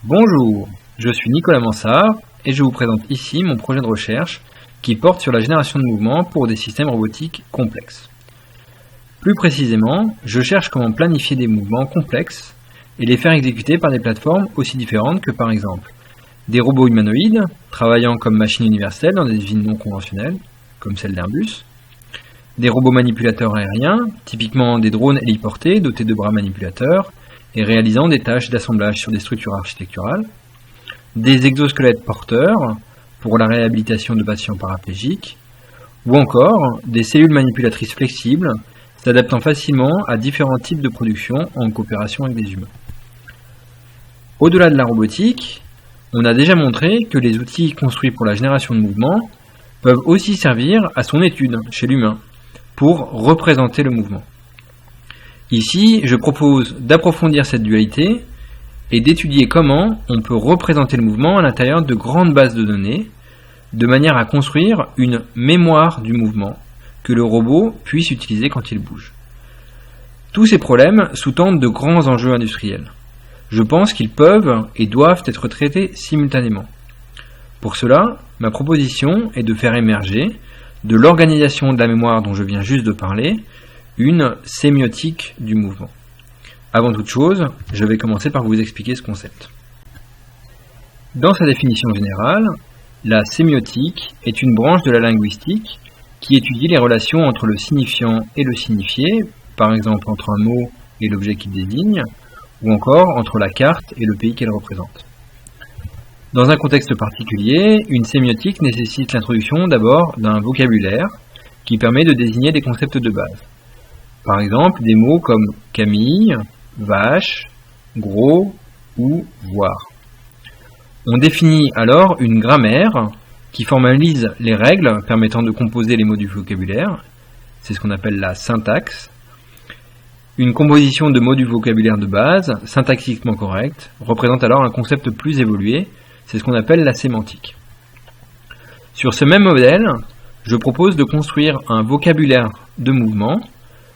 Bonjour, je suis Nicolas Mansart et je vous présente ici mon projet de recherche qui porte sur la génération de mouvements pour des systèmes robotiques complexes. Plus précisément, je cherche comment planifier des mouvements complexes et les faire exécuter par des plateformes aussi différentes que par exemple des robots humanoïdes travaillant comme machines universelles dans des usines non conventionnelles, comme celle d'Airbus, des robots manipulateurs aériens, typiquement des drones héliportés dotés de bras manipulateurs et réalisant des tâches d'assemblage sur des structures architecturales, des exosquelettes porteurs pour la réhabilitation de patients paraplégiques, ou encore des cellules manipulatrices flexibles s'adaptant facilement à différents types de production en coopération avec des humains. Au-delà de la robotique, on a déjà montré que les outils construits pour la génération de mouvements peuvent aussi servir à son étude chez l'humain, pour représenter le mouvement. Ici, je propose d'approfondir cette dualité et d'étudier comment on peut représenter le mouvement à l'intérieur de grandes bases de données, de manière à construire une mémoire du mouvement que le robot puisse utiliser quand il bouge. Tous ces problèmes sous-tendent de grands enjeux industriels. Je pense qu'ils peuvent et doivent être traités simultanément. Pour cela, ma proposition est de faire émerger, de l'organisation de la mémoire dont je viens juste de parler, une sémiotique du mouvement. Avant toute chose, je vais commencer par vous expliquer ce concept. Dans sa définition générale, la sémiotique est une branche de la linguistique qui étudie les relations entre le signifiant et le signifié, par exemple entre un mot et l'objet qu'il désigne, ou encore entre la carte et le pays qu'elle représente. Dans un contexte particulier, une sémiotique nécessite l'introduction d'abord d'un vocabulaire qui permet de désigner des concepts de base. Par exemple, des mots comme Camille, vache, gros ou voir. On définit alors une grammaire qui formalise les règles permettant de composer les mots du vocabulaire. C'est ce qu'on appelle la syntaxe. Une composition de mots du vocabulaire de base, syntaxiquement correcte, représente alors un concept plus évolué. C'est ce qu'on appelle la sémantique. Sur ce même modèle, je propose de construire un vocabulaire de mouvement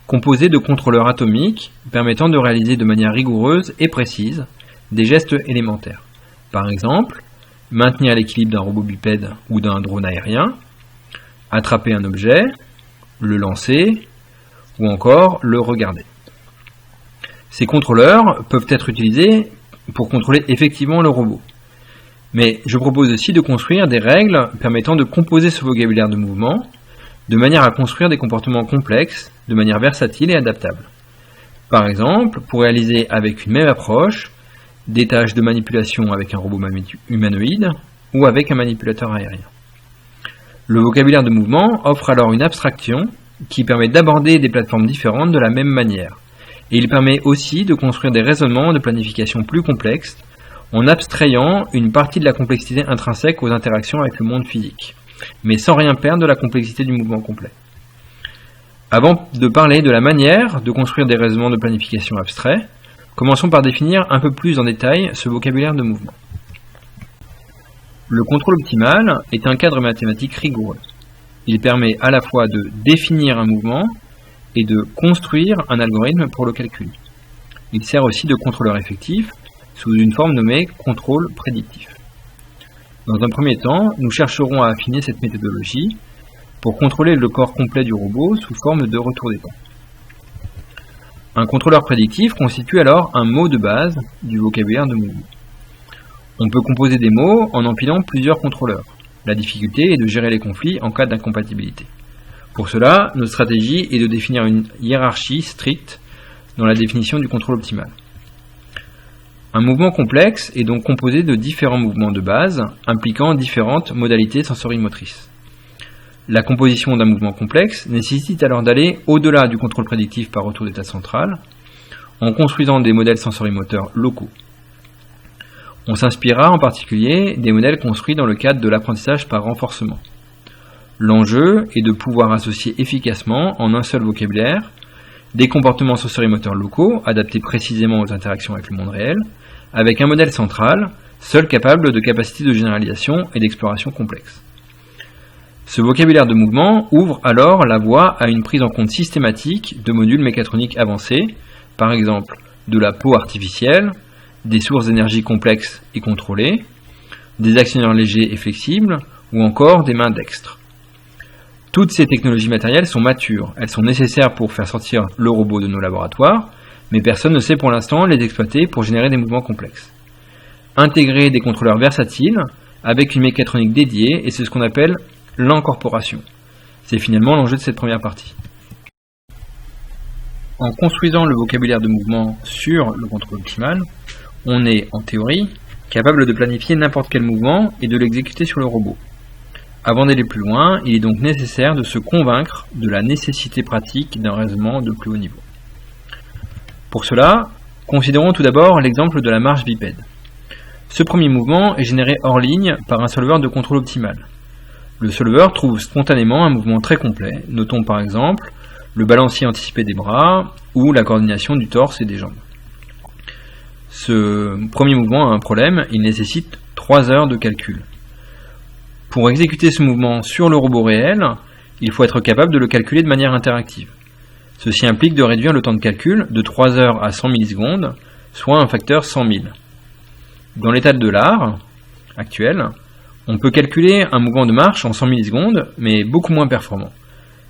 composé de contrôleurs atomiques permettant de réaliser de manière rigoureuse et précise des gestes élémentaires. Par exemple, maintenir l'équilibre d'un robot bipède ou d'un drone aérien, attraper un objet, le lancer ou encore le regarder. Ces contrôleurs peuvent être utilisés pour contrôler effectivement le robot. Mais je propose aussi de construire des règles permettant de composer ce vocabulaire de mouvement de manière à construire des comportements complexes de manière versatile et adaptable. Par exemple, pour réaliser avec une même approche des tâches de manipulation avec un robot humanoïde ou avec un manipulateur aérien. Le vocabulaire de mouvement offre alors une abstraction qui permet d'aborder des plateformes différentes de la même manière. Et il permet aussi de construire des raisonnements de planification plus complexes en abstrayant une partie de la complexité intrinsèque aux interactions avec le monde physique, mais sans rien perdre de la complexité du mouvement complet. Avant de parler de la manière de construire des raisonnements de planification abstraits, commençons par définir un peu plus en détail ce vocabulaire de mouvement. Le contrôle optimal est un cadre mathématique rigoureux. Il permet à la fois de définir un mouvement et de construire un algorithme pour le calculer. Il sert aussi de contrôleur effectif sous une forme nommée contrôle prédictif. Dans un premier temps, nous chercherons à affiner cette méthodologie pour contrôler le corps complet du robot sous forme de retour des temps. Un contrôleur prédictif constitue alors un mot de base du vocabulaire de mouvement. On peut composer des mots en empilant plusieurs contrôleurs. La difficulté est de gérer les conflits en cas d'incompatibilité. Pour cela, notre stratégie est de définir une hiérarchie stricte dans la définition du contrôle optimal. Un mouvement complexe est donc composé de différents mouvements de base impliquant différentes modalités sensorimotrices. La composition d'un mouvement complexe nécessite alors d'aller au-delà du contrôle prédictif par retour d'état central en construisant des modèles sensorimoteurs locaux. On s'inspirera en particulier des modèles construits dans le cadre de l'apprentissage par renforcement. L'enjeu est de pouvoir associer efficacement en un seul vocabulaire des comportements sensorimoteurs locaux adaptés précisément aux interactions avec le monde réel, avec un modèle central, seul capable de capacités de généralisation et d'exploration complexes. Ce vocabulaire de mouvement ouvre alors la voie à une prise en compte systématique de modules mécatroniques avancés, par exemple de la peau artificielle, des sources d'énergie complexes et contrôlées, des actionneurs légers et flexibles, ou encore des mains dextres. Toutes ces technologies matérielles sont matures, elles sont nécessaires pour faire sortir le robot de nos laboratoires, mais personne ne sait pour l'instant les exploiter pour générer des mouvements complexes. Intégrer des contrôleurs versatiles avec une mécatronique dédiée, et c'est ce qu'on appelle l'encorporation. C'est finalement l'enjeu de cette première partie. En construisant le vocabulaire de mouvement sur le contrôle optimal, on est, en théorie, capable de planifier n'importe quel mouvement et de l'exécuter sur le robot. Avant d'aller plus loin, il est donc nécessaire de se convaincre de la nécessité pratique d'un raisonnement de plus haut niveau. Pour cela, considérons tout d'abord l'exemple de la marche bipède. Ce premier mouvement est généré hors ligne par un solver de contrôle optimal. Le solver trouve spontanément un mouvement très complet, notons par exemple le balancier anticipé des bras ou la coordination du torse et des jambes. Ce premier mouvement a un problème, il nécessite 3 heures de calcul. Pour exécuter ce mouvement sur le robot réel, il faut être capable de le calculer de manière interactive. Ceci implique de réduire le temps de calcul de 3 heures à 100 millisecondes, soit un facteur 100 000. Dans l'état de l'art actuel, on peut calculer un mouvement de marche en 100 millisecondes, mais beaucoup moins performant.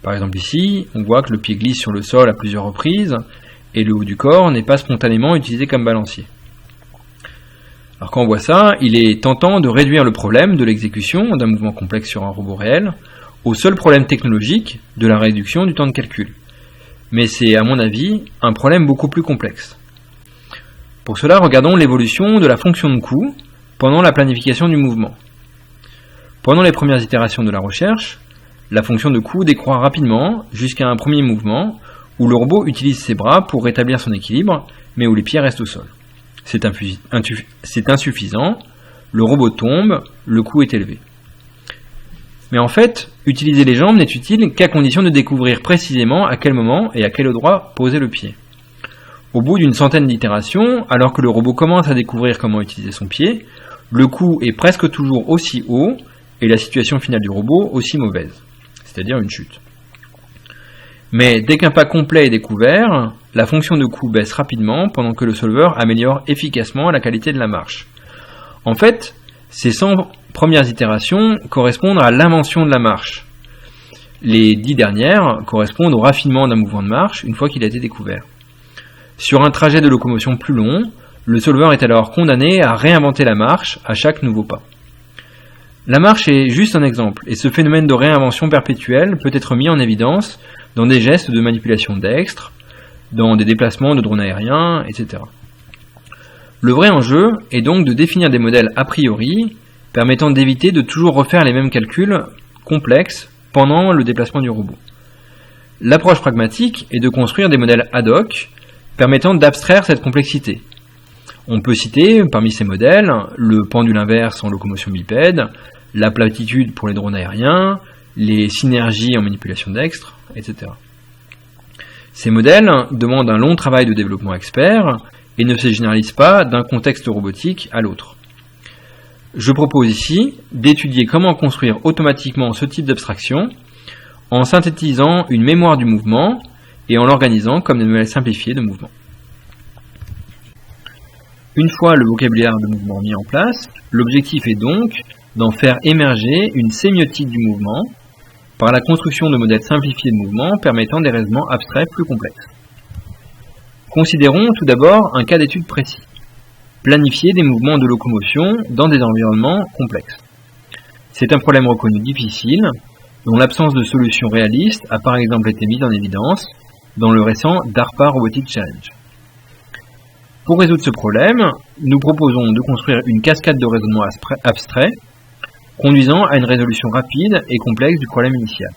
Par exemple ici, on voit que le pied glisse sur le sol à plusieurs reprises, et le haut du corps n'est pas spontanément utilisé comme balancier. Alors quand on voit ça, il est tentant de réduire le problème de l'exécution d'un mouvement complexe sur un robot réel au seul problème technologique de la réduction du temps de calcul. Mais c'est, à mon avis, un problème beaucoup plus complexe. Pour cela, regardons l'évolution de la fonction de coût pendant la planification du mouvement. Pendant les premières itérations de la recherche, la fonction de coût décroît rapidement jusqu'à un premier mouvement où le robot utilise ses bras pour rétablir son équilibre, mais où les pieds restent au sol. C'est insuffisant, le robot tombe, le coût est élevé. Mais en fait, utiliser les jambes n'est utile qu'à condition de découvrir précisément à quel moment et à quel endroit poser le pied. Au bout d'une centaine d'itérations, alors que le robot commence à découvrir comment utiliser son pied, le coût est presque toujours aussi haut et la situation finale du robot aussi mauvaise, c'est-à-dire une chute. Mais dès qu'un pas complet est découvert, la fonction de coût baisse rapidement pendant que le solver améliore efficacement la qualité de la marche. En fait, ces 100 premières itérations correspondent à l'invention de la marche. Les 10 dernières correspondent au raffinement d'un mouvement de marche une fois qu'il a été découvert. Sur un trajet de locomotion plus long, le solver est alors condamné à réinventer la marche à chaque nouveau pas. La marche est juste un exemple, et ce phénomène de réinvention perpétuelle peut être mis en évidence dans des gestes de manipulation dextre, dans des déplacements de drones aériens, etc. Le vrai enjeu est donc de définir des modèles a priori permettant d'éviter de toujours refaire les mêmes calculs complexes pendant le déplacement du robot. L'approche pragmatique est de construire des modèles ad hoc permettant d'abstraire cette complexité. On peut citer parmi ces modèles le pendule inverse en locomotion bipède, la platitude pour les drones aériens, les synergies en manipulation dextre, etc. Ces modèles demandent un long travail de développement expert et ne se généralisent pas d'un contexte robotique à l'autre. Je propose ici d'étudier comment construire automatiquement ce type d'abstraction en synthétisant une mémoire du mouvement et en l'organisant comme des modèles simplifiés de mouvement. Une fois le vocabulaire de mouvement mis en place, l'objectif est donc d'en faire émerger une sémiotique du mouvement par la construction de modèles simplifiés de mouvement permettant des raisonnements abstraits plus complexes. Considérons tout d'abord un cas d'étude précis. Planifier des mouvements de locomotion dans des environnements complexes. C'est un problème reconnu difficile, dont l'absence de solution réaliste a par exemple été mise en évidence dans le récent DARPA Robotics Challenge. Pour résoudre ce problème, nous proposons de construire une cascade de raisonnements abstraits, conduisant à une résolution rapide et complexe du problème initial.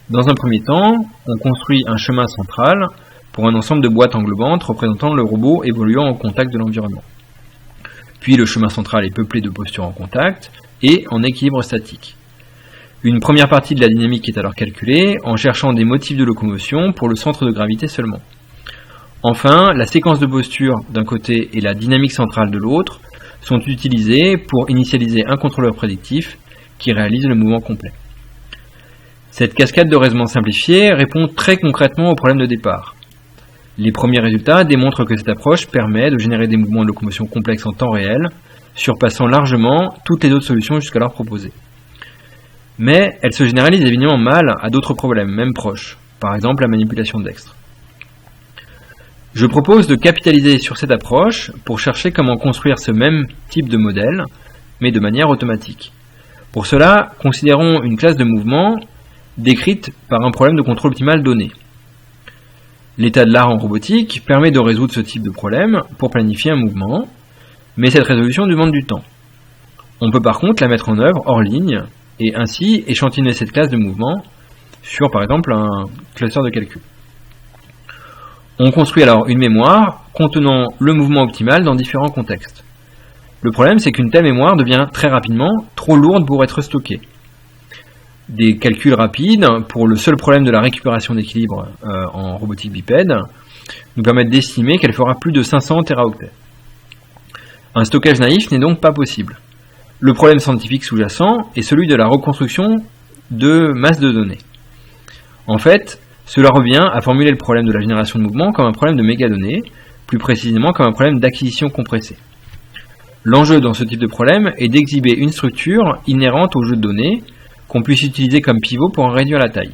Dans un premier temps, on construit un chemin central pour un ensemble de boîtes englobantes représentant le robot évoluant au contact de l'environnement. Puis le chemin central est peuplé de postures en contact et en équilibre statique. Une première partie de la dynamique est alors calculée en cherchant des motifs de locomotion pour le centre de gravité seulement. Enfin, la séquence de postures d'un côté et la dynamique centrale de l'autre sont utilisées pour initialiser un contrôleur prédictif qui réalise le mouvement complet. Cette cascade de raisonnement simplifié répond très concrètement au problème de départ. Les premiers résultats démontrent que cette approche permet de générer des mouvements de locomotion complexes en temps réel, surpassant largement toutes les autres solutions jusqu'alors proposées. Mais elle se généralise évidemment mal à d'autres problèmes, même proches, par exemple la manipulation dextre. Je propose de capitaliser sur cette approche pour chercher comment construire ce même type de modèle, mais de manière automatique. Pour cela, considérons une classe de mouvement décrite par un problème de contrôle optimal donné. L'état de l'art en robotique permet de résoudre ce type de problème pour planifier un mouvement, mais cette résolution demande du temps. On peut par contre la mettre en œuvre hors ligne, et ainsi échantillonner cette classe de mouvement sur par exemple un cluster de calcul. On construit alors une mémoire contenant le mouvement optimal dans différents contextes. Le problème, c'est qu'une telle mémoire devient très rapidement trop lourde pour être stockée. Des calculs rapides pour le seul problème de la récupération d'équilibre en robotique bipède nous permettent d'estimer qu'elle fera plus de 500 téraoctets. Un stockage naïf n'est donc pas possible. Le problème scientifique sous-jacent est celui de la reconstruction de masses de données. En fait, cela revient à formuler le problème de la génération de mouvements comme un problème de mégadonnées, plus précisément comme un problème d'acquisition compressée. L'enjeu dans ce type de problème est d'exhiber une structure inhérente au jeu de données qu'on puisse utiliser comme pivot pour en réduire la taille.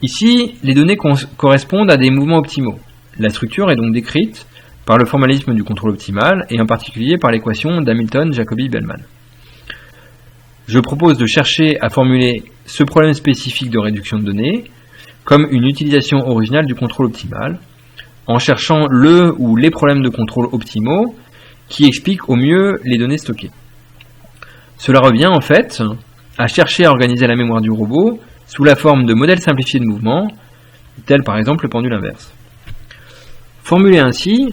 Ici, les données correspondent à des mouvements optimaux. La structure est donc décrite par le formalisme du contrôle optimal et en particulier par l'équation d'Hamilton-Jacobi-Bellman. Je propose de chercher à formuler ce problème spécifique de réduction de données comme une utilisation originale du contrôle optimal, en cherchant le ou les problèmes de contrôle optimaux qui expliquent au mieux les données stockées. Cela revient en fait à chercher à organiser la mémoire du robot sous la forme de modèles simplifiés de mouvements, tels par exemple le pendule inverse. Formulé ainsi,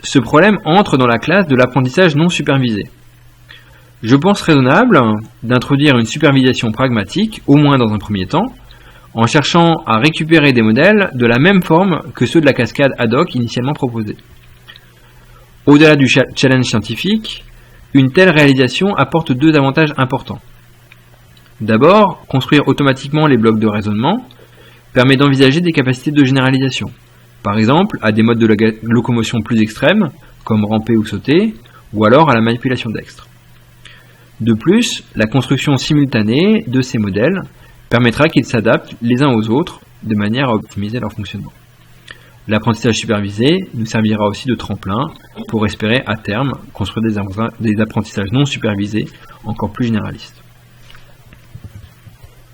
ce problème entre dans la classe de l'apprentissage non supervisé. Je pense raisonnable d'introduire une supervision pragmatique, au moins dans un premier temps, en cherchant à récupérer des modèles de la même forme que ceux de la cascade ad hoc initialement proposée. Au-delà du challenge scientifique, une telle réalisation apporte deux avantages importants. D'abord, construire automatiquement les blocs de raisonnement permet d'envisager des capacités de généralisation, par exemple à des modes de locomotion plus extrêmes, comme ramper ou sauter, ou alors à la manipulation dextre. De plus, la construction simultanée de ces modèles permettra qu'ils s'adaptent les uns aux autres de manière à optimiser leur fonctionnement. L'apprentissage supervisé nous servira aussi de tremplin pour espérer à terme construire des apprentissages non supervisés encore plus généralistes.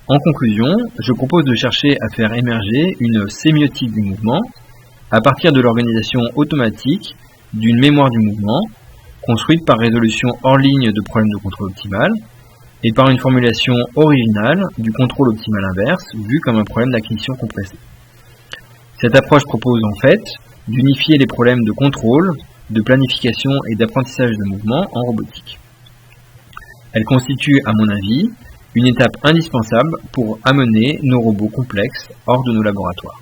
En conclusion, je propose de chercher à faire émerger une sémiotique du mouvement à partir de l'organisation automatique d'une mémoire du mouvement construite par résolution hors ligne de problèmes de contrôle optimal et par une formulation originale du contrôle optimal inverse vu comme un problème d'acquisition compressée. Cette approche propose en fait d'unifier les problèmes de contrôle, de planification et d'apprentissage de mouvement en robotique. Elle constitue, à mon avis, une étape indispensable pour amener nos robots complexes hors de nos laboratoires.